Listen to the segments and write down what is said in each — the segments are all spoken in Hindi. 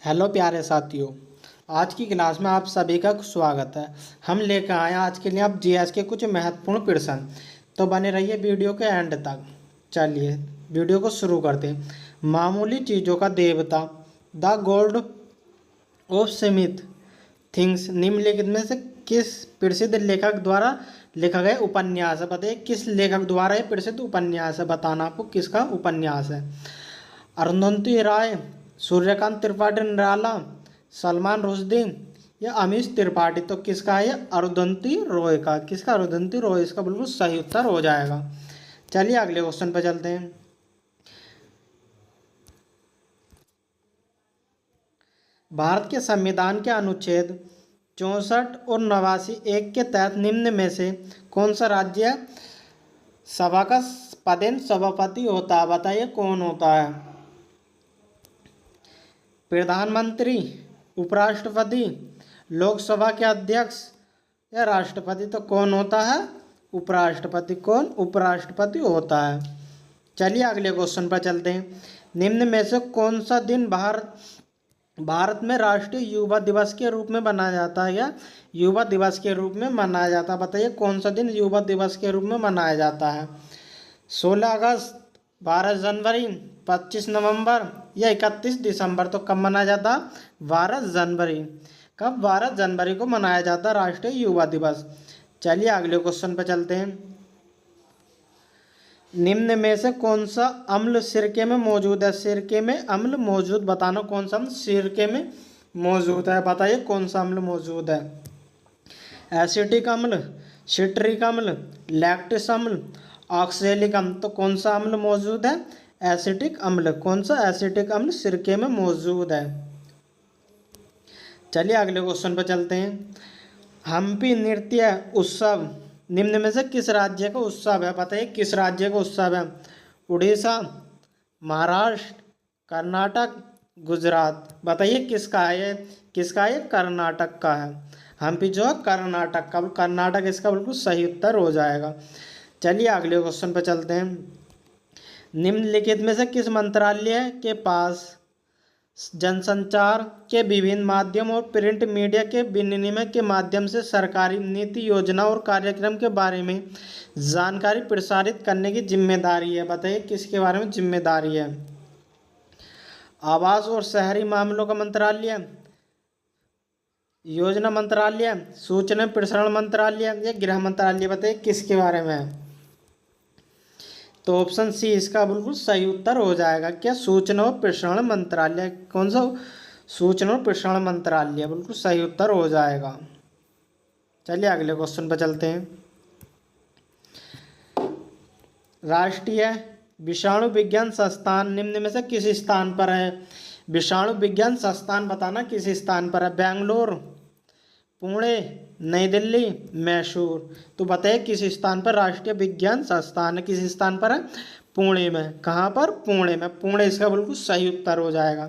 हेलो प्यारे साथियों। आज की क्लास में आप सभी का स्वागत है। हम लेकर आए हैं आज के लिए आप जीएस के कुछ महत्वपूर्ण प्रश्न। तो बने रहिए वीडियो के एंड तक। चलिए वीडियो को शुरू करते हैं। मामूली चीज़ों का देवता, the God of Smith things निम्नलिखित में से किस प्रसिद्ध लेखक द्वारा लिखा गया उपन्यास है? बताइए किस लेखक द्वारा ये प्रसिद्ध उपन्यास है। बताना आपको किसका उपन्यास है। अरुंधति राय, सूर्यकांत त्रिपाठी निराला, सलमान रुश्दी या अमीश त्रिपाठी। तो किसका है? अरुंधति रॉय का। किसका? अरुंधति रॉय इसका बिल्कुल सही उत्तर हो जाएगा। चलिए अगले क्वेश्चन पर चलते हैं। भारत के संविधान के अनुच्छेद 64 और 89(1) के तहत निम्न में से कौन सा राज्य सभा का पदेन सभापति होता है? बताइए कौन होता है। प्रधानमंत्री, उपराष्ट्रपति, लोकसभा के अध्यक्ष या राष्ट्रपति। तो कौन होता है? उपराष्ट्रपति। कौन? उपराष्ट्रपति होता है। चलिए अगले क्वेश्चन पर चलते हैं। निम्न में से कौन सा दिन भारत में राष्ट्रीय युवा दिवस के रूप में मनाया जाता है या युवा दिवस के रूप में मनाया जाता है? बताइए कौन सा दिन युवा दिवस के रूप में मनाया जाता है। 16 अगस्त, 12 जनवरी, 25 नवंबर या 31 दिसंबर। तो कब मनाया जाता? 12 जनवरी। कब? 12 जनवरी को मनाया जाता राष्ट्रीय युवा दिवस। चलिए अगले क्वेश्चन पर चलते हैं। निम्न में से कौन सा अम्ल सिरके में मौजूद है? सिरके में अम्ल मौजूद। बताना कौन सा अम्ल सिरके में मौजूद है। बताइए कौन सा अम्ल मौजूद है। एसिटिक अम्ल, सिट्रिक अम्ल, लैक्टिक अम्ल, ऑक्सैलिक अम्ल। तो कौन सा अम्ल मौजूद है? एसिटिक अम्ल। कौन सा? एसिटिक अम्ल सिरके में मौजूद है। चलिए अगले क्वेश्चन पर चलते हैं। हम्पी नृत्य उत्सव निम्न में से किस राज्य का उत्सव है? बताइए किस राज्य का उत्सव है। उड़ीसा, महाराष्ट्र, कर्नाटक, गुजरात। बताइए किसका है? किसका है? कर्नाटक का है। हम्पी जो है कर्नाटक का। कर्नाटक इसका बिल्कुल सही उत्तर हो जाएगा। चलिए अगले क्वेश्चन पर चलते हैं। निम्नलिखित में से किस मंत्रालय के पास जनसंचार के विभिन्न माध्यम और प्रिंट मीडिया के विनिमय के माध्यम से सरकारी नीति, योजना और कार्यक्रम के बारे में जानकारी प्रसारित करने की जिम्मेदारी है? बताइए किसके बारे में जिम्मेदारी है। आवास और शहरी मामलों का मंत्रालय, योजना मंत्रालय, सूचना प्रसारण मंत्रालय या गृह मंत्रालय। बताइए किसके बारे में है। तो ऑप्शन सी इसका बिल्कुल सही उत्तर हो जाएगा। क्या? सूचना और प्रसारण मंत्रालय। कौन सा? सूचना और प्रसारण मंत्रालय बिल्कुल सही उत्तर हो जाएगा। चलिए अगले क्वेश्चन पर चलते हैं। राष्ट्रीय विषाणु विज्ञान संस्थान निम्न में से किस स्थान पर है? विषाणु विज्ञान संस्थान बताना किस स्थान पर है। बेंगलोर, पुणे, नई दिल्ली, मैसूर। तो बताइए किस स्थान पर राष्ट्रीय विज्ञान संस्थान है? किस स्थान पर है? पुणे में। कहाँ पर? पुणे में। पुणे इसका बिल्कुल सही उत्तर हो जाएगा।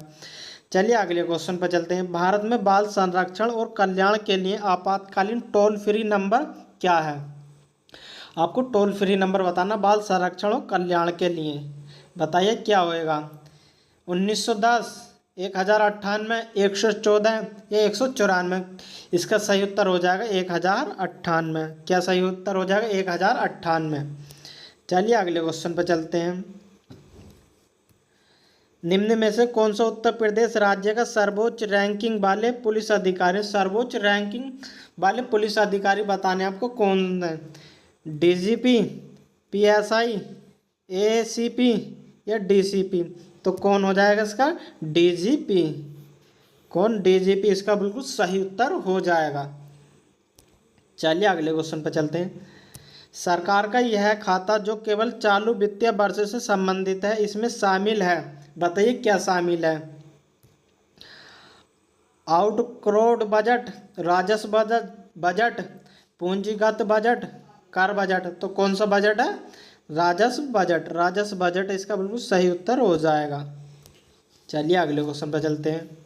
चलिए अगले क्वेश्चन पर चलते हैं। भारत में बाल संरक्षण और कल्याण के लिए आपातकालीन टोल फ्री नंबर क्या है? आपको टोल फ्री नंबर बताना बाल संरक्षण और कल्याण के लिए। बताइए क्या होएगा। 1910, 1098, 114 या 194। इसका सही उत्तर हो जाएगा 1098। क्या सही उत्तर हो जाएगा? 1098। चलिए अगले क्वेश्चन पर चलते हैं। निम्न में से कौन सा उत्तर प्रदेश राज्य का सर्वोच्च रैंकिंग वाले पुलिस अधिकारी? सर्वोच्च रैंकिंग वाले पुलिस अधिकारी बताने आपको कौन है। डीजीपी, पीएसआई, एसीपी या डीसीपी। तो कौन हो जाएगा इसका? डीजीपी। कौन? डीजीपी इसका बिल्कुल सही उत्तर हो जाएगा। चलिए अगले क्वेश्चन पर चलते हैं। सरकार का यह खाता जो केवल चालू वित्तीय वर्ष से संबंधित है इसमें शामिल है। बताइए क्या शामिल है। आउटक्रोड बजट, राजस्व बजट, पूंजीगत बजट, कर बजट। तो कौन सा बजट है? राजस्व बजट। राजस्व बजट इसका बिल्कुल सही उत्तर हो जाएगा। चलिए अगले क्वेश्चन पर चलते हैं।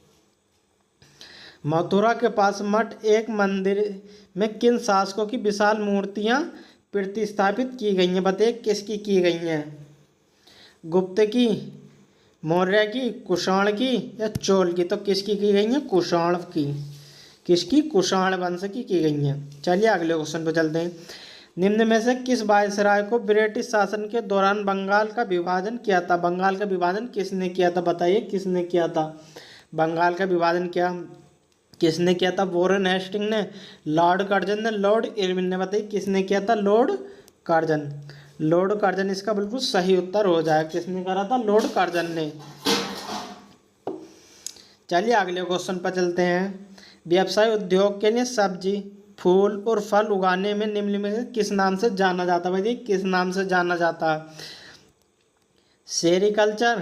मथुरा के पास मठ एक मंदिर में किन शासकों की विशाल मूर्तियां प्रतिस्थापित की गई हैं? बताइए किसकी की गई हैं। गुप्त की, मौर्य की, कुषाण की या चोल की? तो किसकी की गई है? कुषाण की। किसकी? कुषाण वंश की गई है। चलिए अगले क्वेश्चन पर चलते हैं। निम्न में से किस वायसराय को ब्रिटिश शासन के दौरान बंगाल का विभाजन किया था? बंगाल का विभाजन किसने किया था? बताइए किसने किया था बंगाल का विभाजन? क्या किसने किया था? वॉरेन हेस्टिंग ने, लॉर्ड कर्जन ने, लॉर्ड इरविन ने? बताइए किसने किया था? Lord Curzon. लॉर्ड कर्जन इसका बिल्कुल सही उत्तर हो जाएगा। किसने करा था? लॉर्ड कर्जन ने। चलिए अगले क्वेश्चन पर चलते हैं। व्यवसाय उद्योग के लिए सब्जी, फूल और फल उगाने में निम्न में से किस नाम से जाना जाता है? भाई किस नाम से जाना जाता है? सेरिकल्चर,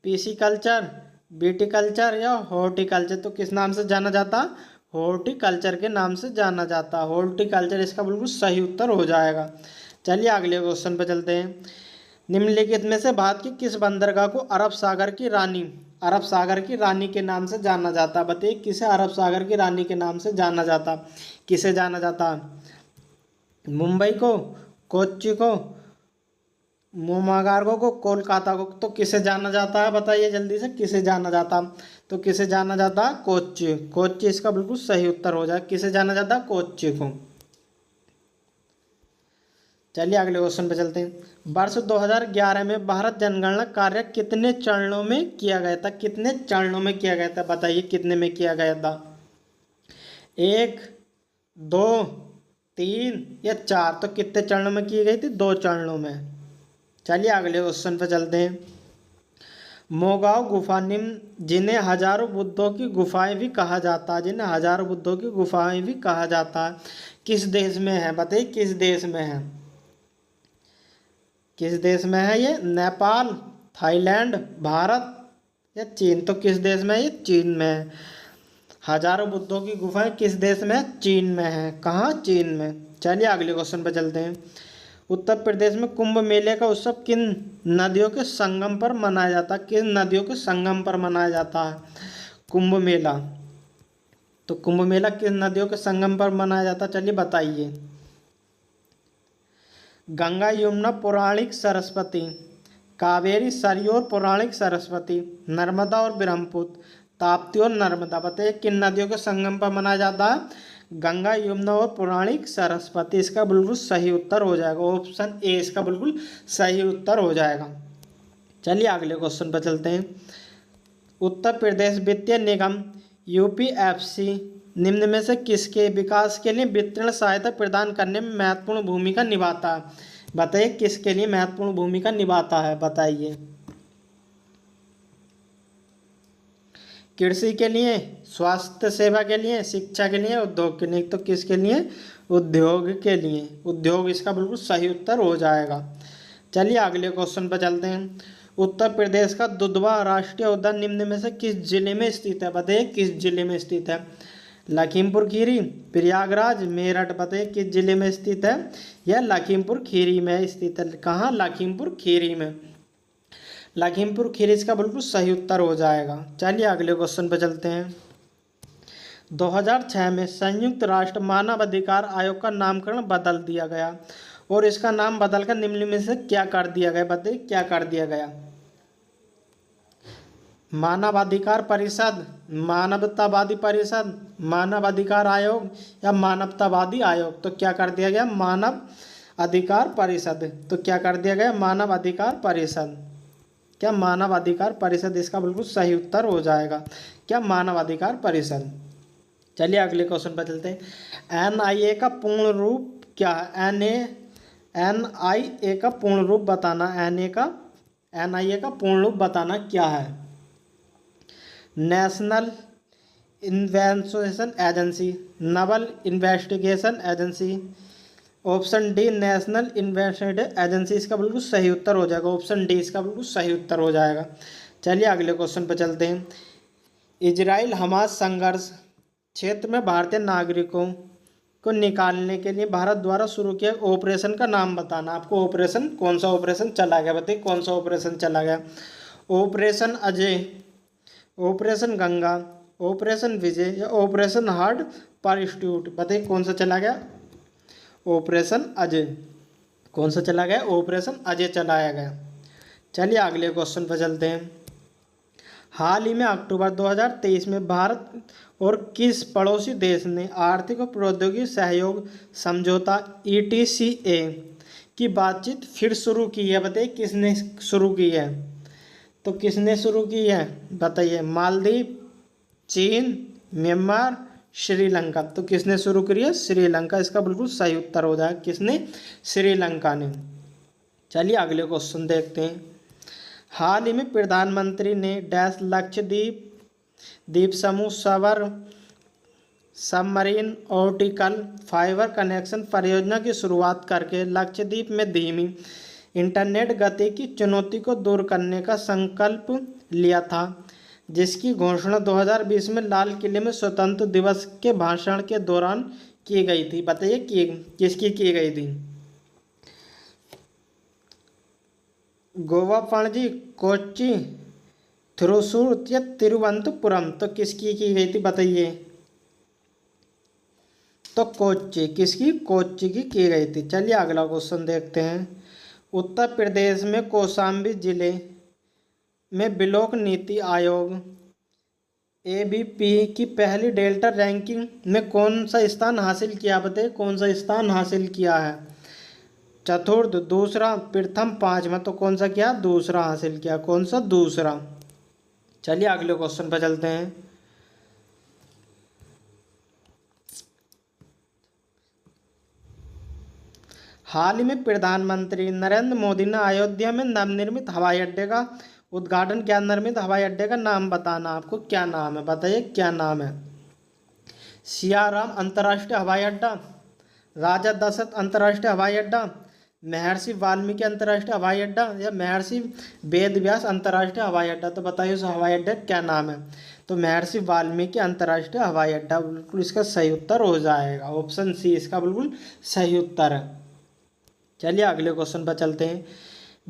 पीसीकल्चर, विटिकल्चर या हॉर्टिकल्चर? तो किस नाम से जाना जाता? हॉर्टिकल्चर के नाम से जाना जाता। हॉर्टिकल्चर इसका बिल्कुल सही उत्तर हो जाएगा। चलिए अगले क्वेश्चन पर चलते हैं। निम्नलिखित में से भारत की किस बंदरगाह को अरब सागर की रानी, अरब सागर की रानी के नाम से जाना जाता? बताइए किसे अरब सागर की रानी के नाम से जाना जाता? किसे जाना जाता? मुंबई को, कोच्चि को, मोमागार्गो को, कोलकाता को? तो किसे जाना जाता है? बताइए जल्दी से किसे जाना जाता? तो किसे जाना जाता? कोच्चि। कोच्चि इसका बिल्कुल सही उत्तर हो जाए। किसे जाना जाता? कोच्चि को। चलिए अगले क्वेश्चन पे चलते हैं। वर्ष 2011 में भारत जनगणना कार्य कितने चरणों में किया गया था? कितने चरणों में किया गया था? बताइए कितने में किया गया था? 1, 2, 3 या 4? तो कितने चरणों में की गई थी? 2 चरणों में। चलिए अगले क्वेश्चन पे चलते हैं। मोगांव गुफा निम्न, जिन्हें हजारों बुद्धों की गुफाएं भी कहा जाता है, जिन्हें हजारों बुद्धों की गुफाएं भी कहा जाता है, किस देश में है? बताइए किस देश में है? किस देश में है ये? नेपाल, थाईलैंड, भारत या चीन? तो किस देश में है ये? चीन में है। हजारों बुद्धों की गुफाएं किस देश में है? चीन में है। कहाँ? चीन में। चलिए अगले क्वेश्चन पर चलते हैं। उत्तर प्रदेश में कुंभ मेले का उत्सव किन नदियों के संगम पर मनाया जाता है? किन नदियों के संगम पर मनाया जाता है कुंभ मेला? तो कुंभ मेला किन नदियों के संगम पर मनाया जाता है? चलिए बताइए। गंगा, यमुना, पौराणिक सरस्वती, कावेरी, सरयू और पौराणिक सरस्वती, नर्मदा और ब्रह्मपुत्र, ताप्ती और नर्मदा? बताइए किन नदियों के संगम पर मनाया जाता है? गंगा, यमुना और पौराणिक सरस्वती इसका बिल्कुल सही उत्तर हो जाएगा। ऑप्शन ए इसका बिल्कुल सही उत्तर हो जाएगा। चलिए अगले क्वेश्चन पर चलते हैं। उत्तर प्रदेश वित्तीय निगम यूपीएफसी निम्न में से किसके विकास के लिए वित्तीय सहायता प्रदान करने में महत्वपूर्ण भूमिका निभाता है? बताइए किसके लिए महत्वपूर्ण भूमिका निभाता है? बताइए। कृषि के लिए, स्वास्थ्य सेवा के लिए, शिक्षा के लिए, उद्योग के लिए? तो किसके लिए? उद्योग के लिए। उद्योग इसका बिल्कुल सही उत्तर हो जाएगा। चलिए अगले क्वेश्चन पर चलते हैं। उत्तर प्रदेश का दुधवा राष्ट्रीय उद्यान निम्न में से किस जिले में स्थित है? बताइए किस जिले में स्थित है? लखीमपुर खीरी, प्रयागराज, मेरठ? बताइए किस जिले में स्थित है? यह लखीमपुर खीरी में स्थित है। कहाँ? लखीमपुर खीरी में। लखीमपुर खीरी इसका बिल्कुल सही उत्तर हो जाएगा। चलिए अगले क्वेश्चन पर चलते हैं। 2006 में संयुक्त राष्ट्र मानव अधिकार आयोग का नामकरण बदल दिया गया और इसका नाम बदलकर निम्न में से क्या कर दिया गया? बताइए क्या कर दिया गया? मानवाधिकार परिषद, मानवतावादी परिषद, मानव अधिकार आयोग या मानवतावादी आयोग? तो क्या कर दिया गया? मानव अधिकार परिषद। तो क्या कर दिया गया? मानव अधिकार परिषद। क्या? मानव अधिकार परिषद इसका बिल्कुल सही उत्तर हो जाएगा। क्या? मानव अधिकार परिषद। चलिए अगले क्वेश्चन पर चलते हैं। एनआईए का पूर्ण रूप क्या है? एनआईए का पूर्ण रूप बताना। एनआईए का पूर्ण रूप बताना क्या है? National investigation agency, Naval investigation agency? Option D national investigation agency इसका बिल्कुल सही उत्तर हो जाएगा। ऑप्शन डी इसका बिल्कुल सही उत्तर हो जाएगा। चलिए अगले क्वेश्चन पर चलते हैं। इजराइल हमास संघर्ष क्षेत्र में भारतीय नागरिकों को निकालने के लिए भारत द्वारा शुरू किया ऑपरेशन का नाम बताना। आपको ऑपरेशन कौन सा ऑपरेशन चला गया? बताइए कौन सा ऑपरेशन चला गया? Operation Ajay, operation Ganga, operation Vijay या ऑपरेशन हार्ड परस्यूट? बताइए कौन सा चला गया? ऑपरेशन अजय। कौन सा चला गया? ऑपरेशन अजय चलाया गया। चलिए अगले क्वेश्चन पर चलते हैं। हाल ही में अक्टूबर 2023 में भारत और किस पड़ोसी देश ने आर्थिक और प्रौद्योगिकी सहयोग समझौता ETCA की बातचीत फिर शुरू की है? बताइए किसने शुरू की है? तो किसने शुरू की है बताइए? मालदीव, चीन, म्यांमार, श्रीलंका। तो किसने शुरू करी है? श्रीलंका इसका बिल्कुल सही उत्तर हो जाएगा। किसने? श्रीलंका ने। चलिए अगले क्वेश्चन देखते हैं। हाल ही में प्रधानमंत्री ने डैश लक्षद्वीप द्वीप समूह सवर सबमरीन ऑप्टिकल फाइबर कनेक्शन परियोजना की शुरुआत करके लक्षद्वीप में धीमी इंटरनेट गति की चुनौती को दूर करने का संकल्प लिया था, जिसकी घोषणा 2020 में लाल किले में स्वतंत्र दिवस के भाषण के दौरान की गई थी। बताइए किसकी की गई थी? गोवा, पणजी, कोच्चि, थ्रिसुर या तिरुवनंतपुरम। तो किसकी की गई थी बताइए? तो कोच्चि। किसकी? कोच्चि की गई थी। चलिए अगला क्वेश्चन देखते हैं। उत्तर प्रदेश में कौशाम्बी जिले में ब्लॉक नीति आयोग ABP की पहली डेल्टा रैंकिंग में कौन सा स्थान हासिल किया? बताइए कौन सा स्थान हासिल किया है? चतुर्थ, दूसरा, प्रथम, पांचवा। तो कौन सा किया? दूसरा हासिल किया। कौन सा? दूसरा। चलिए अगले क्वेश्चन पर चलते हैं। हाल ही में प्रधानमंत्री नरेंद्र मोदी ने अयोध्या में नवनिर्मित हवाई अड्डे का उद्घाटन किया। निर्मित हवाई अड्डे का नाम बताना आपको, क्या नाम है? बताइए क्या नाम है? सियाराम अंतर्राष्ट्रीय हवाई अड्डा, राजा दशरथ अंतर्राष्ट्रीय हवाई अड्डा, महर्षि वाल्मीकि अंतर्राष्ट्रीय हवाई अड्डा या महर्षि वेदव्यास अंतर्राष्ट्रीय हवाई अड्डा। तो बताइए उस हवाई अड्डे का क्या नाम है? तो महर्षि वाल्मीकि अंतर्राष्ट्रीय हवाई अड्डा बिल्कुल इसका सही उत्तर हो जाएगा। ऑप्शन सी इसका बिल्कुल सही उत्तर है। चलिए अगले क्वेश्चन पर चलते हैं।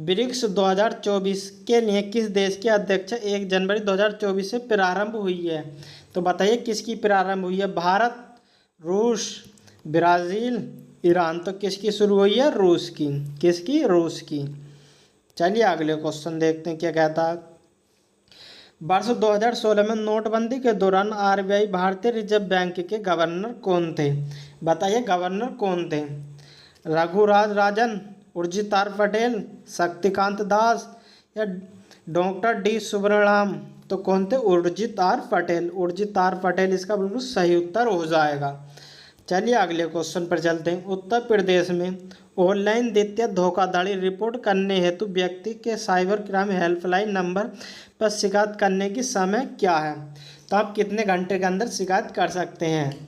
ब्रिक्स 2024 के लिए किस देश की अध्यक्षता 1 जनवरी 2024 से प्रारंभ हुई है? तो बताइए किसकी प्रारंभ हुई है? भारत, रूस, ब्राज़ील, ईरान। तो किसकी शुरू हुई है? रूस की। किसकी? रूस की। चलिए अगले क्वेश्चन देखते हैं क्या कहता है। वर्ष 2016 में नोटबंदी के दौरान RBI भारतीय रिजर्व बैंक के गवर्नर कौन थे? बताइए गवर्नर कौन थे? रघुराज राजन, उर्जितार पटेल, शक्तिकांत दास या डॉक्टर D सुब्रमण्यम। तो कौन थे? उर्जितार पटेल। उर्जितार पटेल इसका बिल्कुल सही उत्तर हो जाएगा। चलिए अगले क्वेश्चन पर चलते हैं। उत्तर प्रदेश में ऑनलाइन वित्तीय धोखाधड़ी रिपोर्ट करने हेतु व्यक्ति के साइबर क्राइम हेल्पलाइन नंबर पर शिकायत करने की समय क्या है? तो आप कितने घंटे के अंदर शिकायत कर सकते हैं?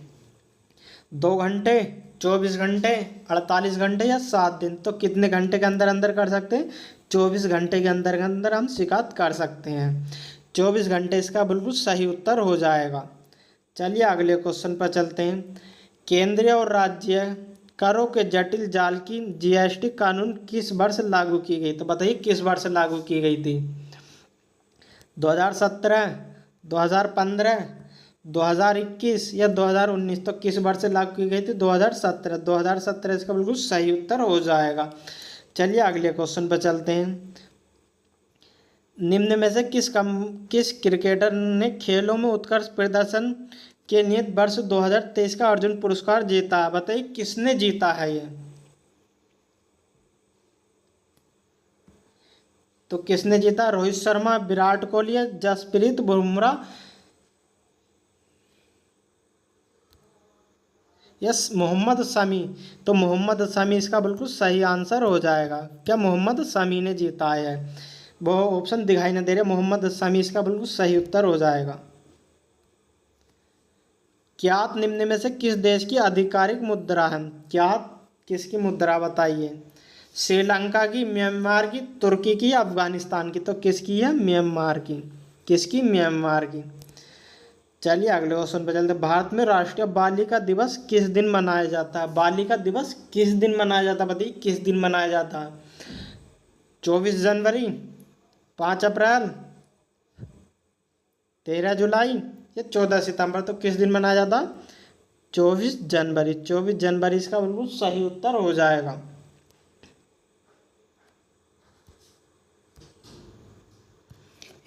2 घंटे, 24 घंटे, 48 घंटे या 7 दिन। तो कितने घंटे के अंदर अंदर कर सकते हैं? 24 घंटे के अंदर हम शिकायत कर सकते हैं। 24 घंटे इसका बिल्कुल सही उत्तर हो जाएगा। चलिए अगले क्वेश्चन पर चलते हैं। केंद्रीय और राज्य करों के जटिल जाल की GST कानून किस वर्ष लागू की गई? तो बताइए किस वर्ष लागू की गई थी? 2017, 2015, 2021 या 2019। तो किस वर्ष लागू की गई थी? 2017। 2017 इसका बिल्कुल सही उत्तर हो जाएगा। चलिए अगले क्वेश्चन पर चलते हैं। निम्न में से किस क्रिकेटर ने खेलों में उत्कृष्ट प्रदर्शन के लिए वर्ष 2023 का अर्जुन पुरस्कार जीता? बताइए किसने जीता है ये? तो किसने जीता? रोहित शर्मा, विराट कोहली या जसप्रीत बुमराह? यस, मोहम्मद शमी। तो मोहम्मद शमी इसका बिल्कुल सही आंसर हो जाएगा। क्या मोहम्मद शमी ने जीता है? वो ऑप्शन दिखाई नहीं दे रहे। मोहम्मद शमी इसका बिल्कुल सही उत्तर हो जाएगा। क्या निम्न में से किस देश की आधिकारिक मुद्रा है? क्या किसकी मुद्रा बताइए? श्रीलंका की, म्यांमार की, तुर्की की या अफगानिस्तान की? तो किसकी है? म्यांमार की। किसकी? म्यांमार की। चलिए अगले क्वेश्चन पर चलते हैं। भारत में राष्ट्रीय बालिका दिवस किस दिन मनाया जाता है? बालिका दिवस किस दिन मनाया जाता है? बताइए किस दिन मनाया जाता है? 24 जनवरी, 5 अप्रैल, 13 जुलाई या 14 सितंबर? तो किस दिन मनाया जाता? 24 जनवरी। 24 जनवरी इसका बिल्कुल सही उत्तर हो जाएगा।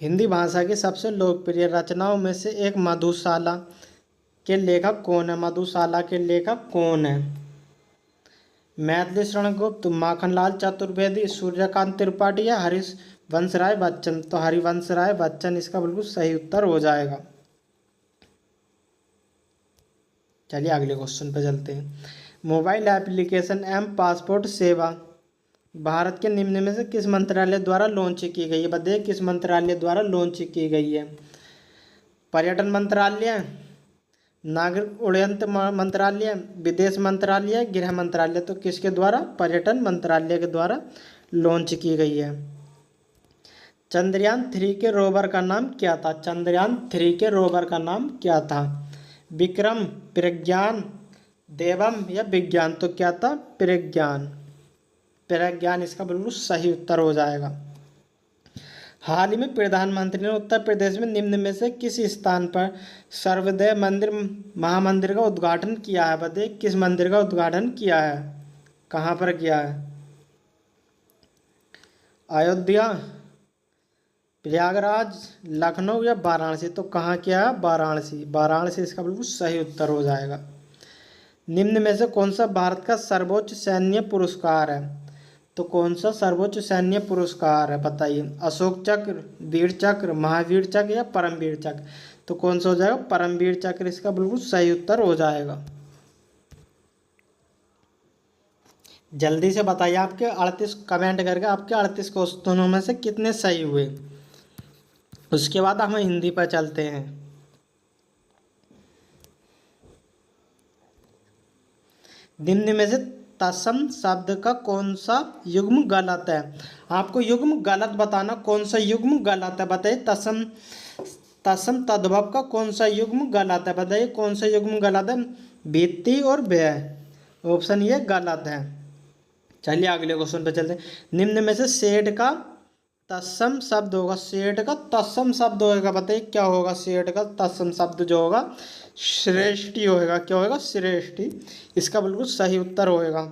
हिंदी भाषा की सबसे लोकप्रिय रचनाओं में से एक मधुशाला के लेखक कौन है? मधुशाला के लेखक कौन है? मैथिली शरण गुप्त, माखनलाल चतुर्वेदी, सूर्यकांत त्रिपाठी या हरिवंश राय बच्चन? तो हरिवंश राय बच्चन इसका बिल्कुल सही उत्तर हो जाएगा। चलिए अगले क्वेश्चन पे चलते हैं। मोबाइल एप्लीकेशन एम पासपोर्ट सेवा भारत के निम्न में से किस मंत्रालय द्वारा लॉन्च की गई है? बताइए किस मंत्रालय द्वारा लॉन्च की गई है? पर्यटन मंत्रालय, नागरिक उड्डयन मंत्रालय, विदेश मंत्रालय, गृह मंत्रालय? तो किसके द्वारा? पर्यटन मंत्रालय के द्वारा लॉन्च की गई है। चंद्रयान-3 के रोवर का नाम क्या था? चंद्रयान-3 के रोवर का नाम क्या था? विक्रम, प्रज्ञान, देवम या विज्ञान? तो क्या था? प्रज्ञान। प्रज्ञान इसका बिल्कुल सही उत्तर हो जाएगा। हाल ही में प्रधानमंत्री ने उत्तर प्रदेश में निम्न में से किस स्थान पर सर्वोदय मंदिर महामंदिर का उद्घाटन किया है? बताइए किस मंदिर का उद्घाटन किया है? कहाँ पर किया है? अयोध्या, प्रयागराज, लखनऊ या वाराणसी? तो कहाँ किया है? वाराणसी। वाराणसी इसका बिल्कुल सही उत्तर हो जाएगा। निम्न में से कौन सा भारत का सर्वोच्च सैन्य पुरस्कार है? तो कौन सा सर्वोच्च सैन्य पुरस्कार है? बताइए। अशोक चक्र, वीर चक्र, महावीर चक्र या परमवीर चक्र? तो कौन सा हो जाएगा? परमवीर चक्र इसका बिल्कुल सही उत्तर हो जाएगा। जल्दी से बताइए आपके 38 कमेंट करके आपके 38 क्वेश्चनों में से कितने सही हुए। उसके बाद हम हिंदी पर चलते हैं। निम्न में से तत्सम शब्द का कौन सा युग्म गलत है? आपको युग्म गलत बताना, कौन सा युग्म गलत है? बताइए। तत्सम तद्भव का कौन सा युग्म गलत है? बताइए कौन सा युग्म गलत है? भित्ति और व्यय, ऑप्शन ये गलत है। चलिए अगले क्वेश्चन पे चलते हैं। निम्न में से शेड का तत्सम शब्द होगा, शेड का तत्सम शब्द होगा। बताइए क्या होगा? शेड का तत्सम शब्द जो होगा श्रेष्ठी होएगा। क्या होएगा? श्रेष्ठी इसका बिल्कुल सही उत्तर होएगा।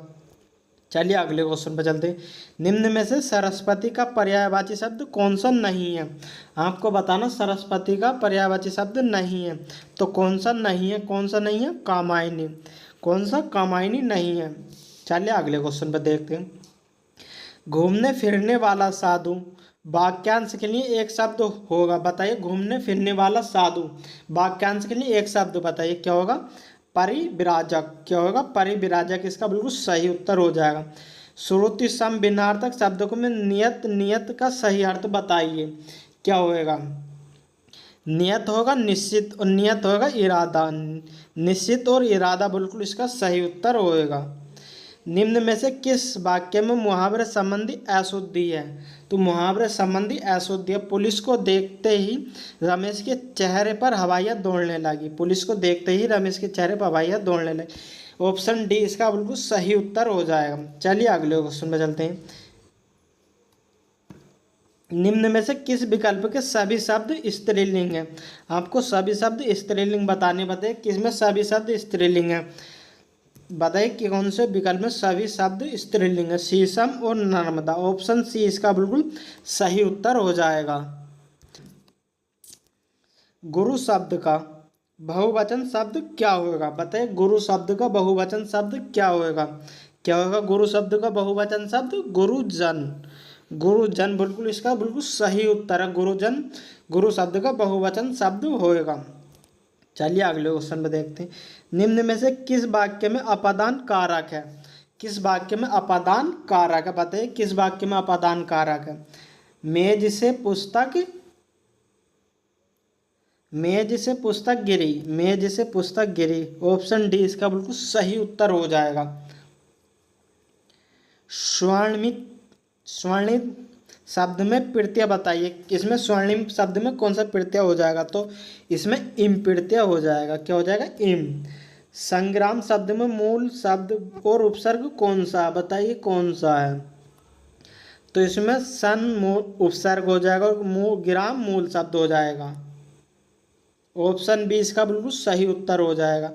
चलिए अगले क्वेश्चन पर चलते हैं। निम्न में से सरस्वती का पर्यायवाची शब्द कौन सा नहीं है? आपको बताना सरस्वती का पर्यायवाची शब्द नहीं है। तो कौन सा नहीं है? कौन सा नहीं है? कामायनी। कौन सा? कामायनी नहीं है। चलिए अगले क्वेश्चन पर देखते हैं। घूमने फिरने वाला साधु वाक्यांश के लिए एक शब्द होगा। बताइए। घूमने फिरने वाला साधु वाक्यांश के लिए एक शब्द बताइए। क्या होगा? परिविराजक। क्या होगा? परिविराजक इसका बिल्कुल सही उत्तर हो जाएगा। श्रुति सम भिन्नार्थक शब्दों में नियत, नियत का सही अर्थ बताइए। क्या होएगा? नियत होगा निश्चित और नियत होगा इरादा। निश्चित और इरादा बिल्कुल इसका सही उत्तर होएगा। निम्न में से किस वाक्य में मुहावरे संबंधी अशुद्धि है? तो मुहावरे संबंधी अशुद्धि है। पुलिस को देखते ही रमेश के चेहरे पर हवाइयाँ दौड़ने लगी। पुलिस को देखते ही रमेश के चेहरे पर हवाइयाँ दौड़ने लगी। ऑप्शन डी इसका बिल्कुल सही उत्तर हो जाएगा। चलिए अगले क्वेश्चन में चलते हैं। निम्न में से किस विकल्प के सभी शब्द स्त्रीलिंग है? आपको सभी शब्द स्त्रीलिंग बताइए किसमें सभी शब्द स्त्रीलिंग है। बताइए कि कौन से विकल्प में सभी शब्द स्त्रीलिंग है? शीशम और नर्मदा। ऑप्शन सी इसका बिल्कुल सही उत्तर हो जाएगा। गुरु शब्द का बहुवचन शब्द क्या होगा? बताइए। गुरु शब्द का बहुवचन शब्द क्या होगा? क्या होगा गुरु शब्द का बहुवचन शब्द? गुरुजन। गुरुजन बिल्कुल इसका बिल्कुल सही उत्तर है। गुरुजन गुरु शब्द का बहुवचन शब्द होएगा। चलिए अगले क्वेश्चन में देखते हैं। निम्न में से किस वाक्य में अपादान कारक है? किस वाक्य में अपादान कारक है? बताइए किस वाक्य में अपादान कारक है? मेज से पुस्तक, मेज से पुस्तक गिरी, मेज से पुस्तक गिरी। ऑप्शन डी इसका बिल्कुल सही उत्तर हो जाएगा। स्वर्णिम, स्वर्णिम शब्द में प्रत्यय बताइए। इसमें स्वर्णिम शब्द में कौन सा प्रत्यय हो जाएगा? तो इसमें इम प्रत्यय हो जाएगा। क्या हो जाएगा? इम। संग्राम शब्द में मूल शब्द और उपसर्ग कौन सा? बताइए कौन सा है? तो इसमें सन मूल उपसर्ग हो जाएगा और ग्राम मूल शब्द हो जाएगा। ऑप्शन बी इसका बिल्कुल सही उत्तर हो जाएगा।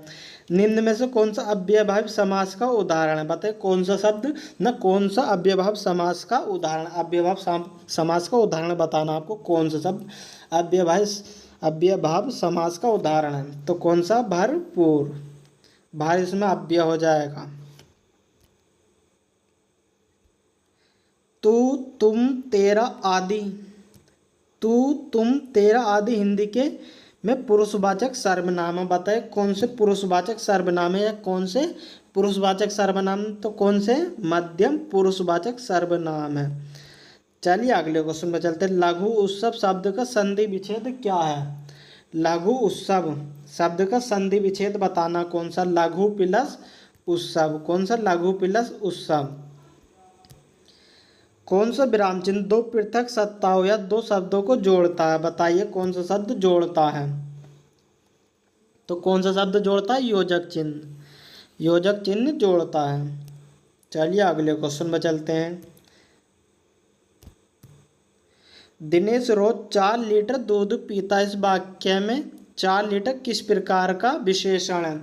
निम्न में से कौन सा अव्ययभावी समास का उदाहरण है, बताइए कौन सा शब्द न कौन सा अव्ययभाव समास का उदाहरण, समास का उदाहरण बताना आपको, कौन सा शब्द अव्ययभाव समास का उदाहरण है। तो कौन सा, भरपूर, भार इसमें अव्यय हो जाएगा। तू तुम तेरा आदि, तू तुम तेरा आदि हिंदी के में पुरुषवाचक सर्वनाम है, बताए कौन से पुरुषवाचक सर्वनाम है या कौन से पुरुषवाचक सर्वनाम, तो कौन से, मध्यम पुरुषवाचक सर्वनाम है। चलिए अगले क्वेश्चन में चलते हैं। लघु उत्सव शब्द का संधि विच्छेद क्या है, लघु उत्सव शब्द का संधि विच्छेद बताना, कौन सा, लघु प्लस उत्सव, कौन सा, लघु प्लस उत्सव। कौन सा विराम चिन्ह दो पृथक सत्ताओं या दो शब्दों को जोड़ता है, बताइए कौन सा शब्द जोड़ता है। तो कौन सा शब्द जोड़ता है, योजक चिन्ह, योजक चिन्ह जोड़ता है। चलिए अगले क्वेश्चन में चलते हैं। दिनेश रोज 4 लीटर दूध पीता, इस वाक्य में 4 लीटर किस प्रकार का विशेषण है,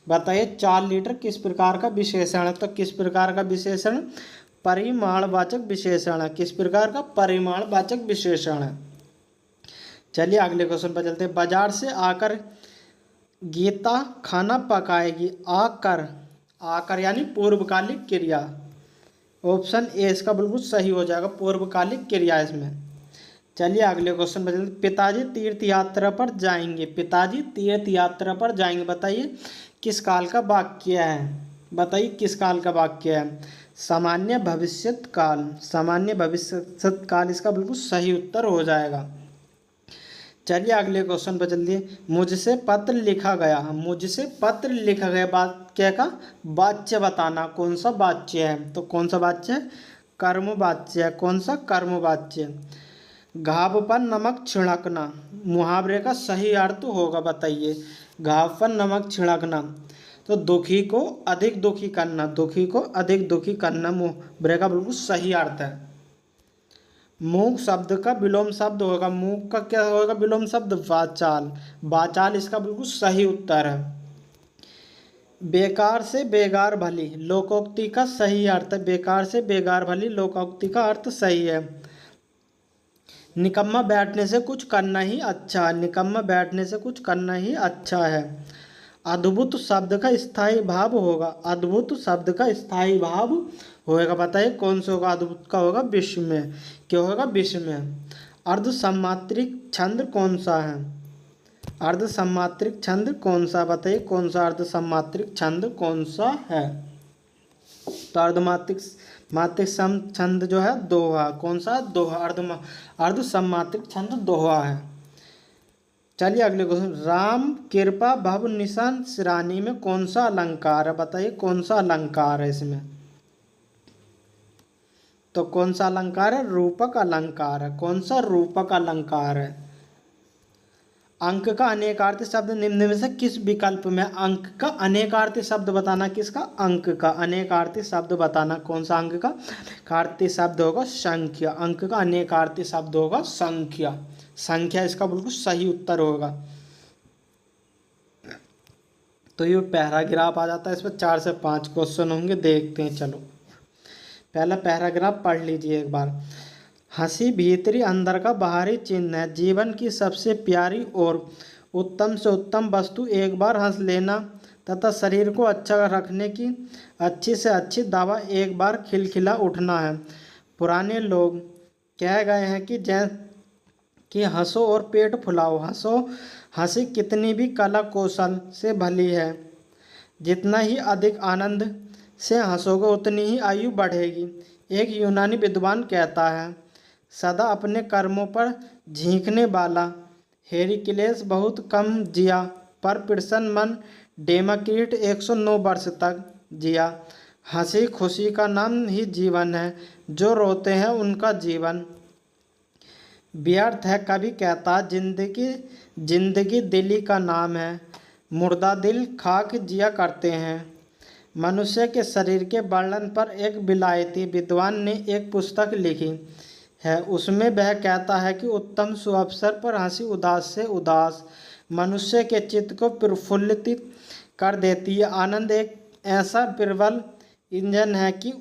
बताइए 4 लीटर किस प्रकार का विशेषण है। तो किस प्रकार का विशेषण, परिमाणवाचक विशेषण है, किस प्रकार का, परिमाणवाचक विशेषण है। चलिए अगले क्वेश्चन पर चलते हैं। बाजार से आकर गीता खाना पकाएगी, आकर, आकर यानी पूर्वकालिक क्रिया, ऑप्शन ए इसका बिल्कुल सही हो जाएगा, पूर्वकालिक क्रिया इसमें। चलिए अगले क्वेश्चन पर चलते हैं। पिताजी तीर्थ यात्रा पर जाएंगे, पिताजी तीर्थ यात्रा पर जाएंगे, बताइए किस काल का वाक्य है, बताइए किस काल का वाक्य है। सामान्य भविष्यत काल, सामान्य भविष्यत काल इसका बिल्कुल सही उत्तर हो जाएगा। चलिए अगले क्वेश्चन पर चलिए। मुझसे पत्र लिखा गया, मुझसे पत्र लिखा गया वाक्य का वाच्य बताना, कौन सा वाच्य है। तो कौन सा वाच्य है, कर्म वाच्य है, कौन सा, कर्म वाच्य। घाव पर नमक छिड़कना, मुहावरे का सही अर्थ होगा, बताइए घाव पर नमक छिड़कना। तो दुखी को अधिक दुखी करना, दुखी को अधिक दुखी करना मुहावरे का बिल्कुल सही अर्थ है। मूक शब्द का विलोम शब्द होगा, मूक का क्या होगा विलोम शब्द, वाचाल, वाचाल इसका बिल्कुल सही उत्तर है। बेकार से बेगार भली, लोकोक्ति का सही अर्थ है, बेकार से बेगार भली लोकोक्ति का अर्थ सही है। निकम्मा बैठने से कुछ करना ही अच्छा, निकम्मा बैठने से कुछ करना ही अच्छा है। अद्भुत शब्द का स्थायी भाव होगा, अद्भुत शब्द का स्थायी भाव होगा, बताइए कौन सा होगा, अद्भुत का होगा विस्मय, क्या होगा, विस्मय। अर्ध सम्मात्रिक छंद कौन सा है, अर्ध सम्मात्रिक छंद कौन सा, बताइए कौन सा अर्ध सम्मात्रिक छंद कौन सा है। तो अर्धमात्रिक मात्रिक सम छंद जो है दोहा, कौन सा, दोहा, अर्ध सम्मात्रिक छंद दोहा है। चलिए अगले क्वेश्चन। राम कृपा भव निशान सिरानी में कौन सा अलंकार है, बताइए कौन सा अलंकार है इसमें। तो कौन सा अलंकार है, रूपक अलंकार है, कौन सा, रूपक अलंकार है। अंक का अनेकार्थी शब्द निम्न में से किस विकल्प में, अंक का अनेकार्थी शब्द बताना, किसका, अंक का अनेकार्थी शब्द बताना, कौन सा अंक का अनेकार्थी शब्द होगा, संख्या, अंक का अनेकार्थी शब्द होगा संख्या, संख्या इसका बिल्कुल सही उत्तर होगा। तो ये पैराग्राफ आ जाता है, इस पर 4 से 5 क्वेश्चन होंगे, देखते हैं। चलो पहला पैराग्राफ पढ़ लीजिए एक बार। हंसी भीतरी अंदर का बाहरी चिन्ह है, जीवन की सबसे प्यारी और उत्तम से उत्तम वस्तु एक बार हंस लेना तथा शरीर को अच्छा रखने की अच्छी से अच्छी दवा एक बार खिलखिला उठना है। पुराने लोग कह गए हैं कि हंसो और पेट फुलाओ, हंसो, हंसी कितनी भी कला कौशल से भली है, जितना ही अधिक आनंद से हंसोगे उतनी ही आयु बढ़ेगी। एक यूनानी विद्वान कहता है, सदा अपने कर्मों पर झींकने वाला हेराक्लियस बहुत कम जिया, पर प्रसन्न मन डेमाक्रिट 109 वर्ष तक जिया। हंसी खुशी का नाम ही जीवन है, जो रोते हैं उनका जीवन व्यर्थ है। कभी कहता, जिंदगी दिली का नाम है, मुर्दा दिल खाक जिया करते हैं। मनुष्य के शरीर के वर्णन पर एक विलायती विद्वान ने एक पुस्तक लिखी है, उसमें वह कहता है कि उत्तम सुअवसर पर हंसी उदास से उदास, मनुष्य के चित्त को प्रफुल्लित कर देती है। आनंद एक ऐसा प्रबल इंजन है कि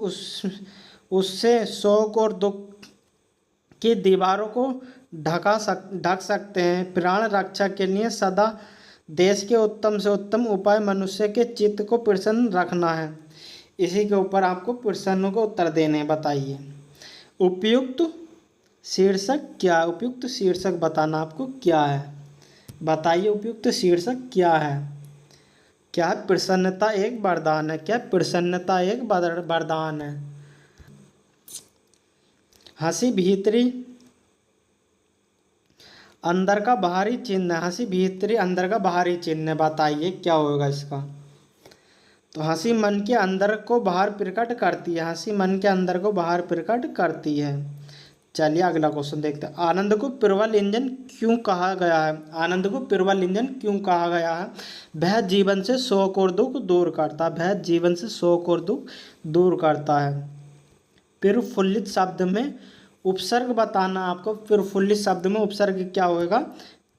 उससे शोक और दुख की दीवारों को ढक सकते हैं। प्राण रक्षा के लिए सदा देश के उत्तम से उत्तम उपाय मनुष्य के चित्त को प्रसन्न रखना है। इसी के ऊपर आपको प्रश्नों को उत्तर देने हैं। बताइए उपयुक्त शीर्षक क्या है? उपयुक्त शीर्षक बताना आपको क्या है। बताइए उपयुक्त शीर्षक क्या है? क्या प्रसन्नता एक वरदान है? क्या प्रसन्नता एक वरदान है? हंसी भीतरी अंदर का बाहरी चिन्ह है। हंसी भीतरी अंदर का बाहरी चिन्ह है। बताइए क्या होगा इसका? तो हंसी मन के अंदर को बाहर प्रकट करती है। हंसी मन के अंदर को बाहर प्रकट करती है। चलिए अगला क्वेश्चन देखते हैं। आनंद को प्रबल इंजन क्यों कहा गया है? आनंद को प्रबल इंजन क्यों कहा गया है? वह जीवन से शोक और दुख दूर करता है। वह जीवन से शोक और दुख दूर करता है। प्रफुल्लित शब्द में उपसर्ग बताना आपको। प्रफुल्लित शब्द में उपसर्ग क्या होगा?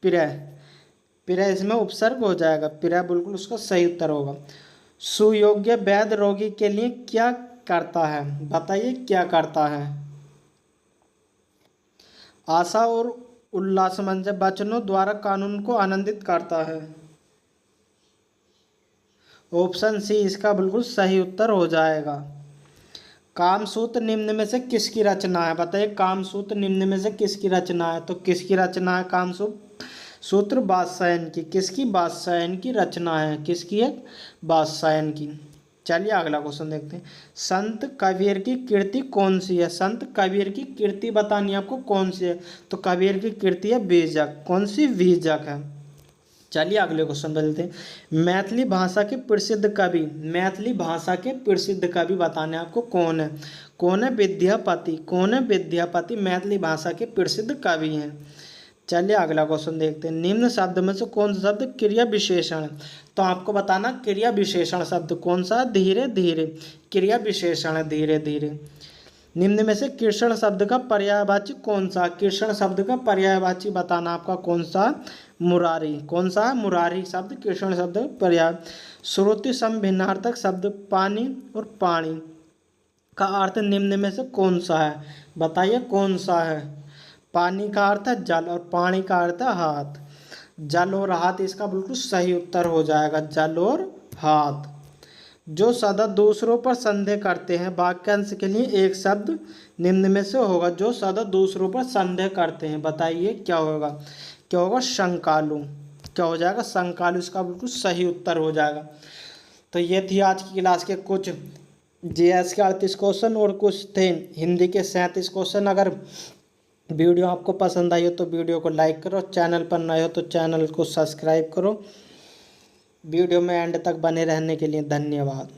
प्रिय। प्रिय इसमें उपसर्ग हो जाएगा। प्रिय बिल्कुल उसका सही उत्तर होगा। सुयोग्य वैद्य रोगी के लिए क्या करता है? बताइए क्या करता है? आशा और उल्लासमय वचनों द्वारा कानून को आनंदित करता है। ऑप्शन सी इसका बिल्कुल सही उत्तर हो जाएगा। कामसूत्र निम्न में से किसकी रचना है? बताइए कामसूत्र निम्न में से किसकी रचना है? तो किसकी रचना है कामसूत्र? वात्स्यायन की। किसकी? वात्स्यायन की रचना है। किसकी है? वात्स्यायन की। चलिए अगला क्वेश्चन देखते हैं। संत कबीर की कृति कौन सी है? संत कबीर की कृति बतानी आपको कौन सी है? तो कबीर की कृति है बीजक। कौन सी? बीजक है। चलिए अगले क्वेश्चन बदलते हैं। मैथिली भाषा के प्रसिद्ध कवि। मैथिली भाषा के प्रसिद्ध कवि बताने आपको कौन है? कौन है? विद्यापति। कौन है? विद्यापति मैथिली भाषा के प्रसिद्ध कवि हैं। चलिए अगला क्वेश्चन देखते हैं। निम्न शब्द में से कौन सा शब्द क्रिया विशेषण है? तो आपको बताना क्रिया विशेषण शब्द कौन सा? धीरे धीरे। क्रिया विशेषण है धीरे धीरे। निम्न में से कृष्ण शब्द का पर्यायवाची कौन सा? कृष्ण शब्द का पर्यायवाची बताना आपका कौन सा? मुरारी। कौन सा? मुरारी शब्द कृष्ण शब्द पर्याय। श्रुति समभिन्नार्थक शब्द पानी और पानी का अर्थ निम्न में से कौन सा है? बताइए कौन सा है? पानी का अर्थ है जल और पानी का अर्थ है हाथ। जल और हाथ इसका बिल्कुल सही उत्तर हो जाएगा। जल और हाथ। जो सदा दूसरों पर संदेह करते हैं। वाक्यांश के लिए एक शब्द निम्न में से होगा। जो सदा दूसरों पर संदेह करते हैं। बताइए क्या होगा? क्या होगा? शंकालु। क्या हो जाएगा? शंकालु इसका बिल्कुल सही उत्तर हो जाएगा। तो ये थी आज की क्लास के कुछ जीएस के 38 क्वेश्चन और कुछ थे हिंदी के 37 क्वेश्चन। अगर वीडियो आपको पसंद आई हो तो वीडियो को लाइक करो। चैनल पर नए हो तो चैनल को सब्सक्राइब करो। वीडियो में एंड तक बने रहने के लिए धन्यवाद।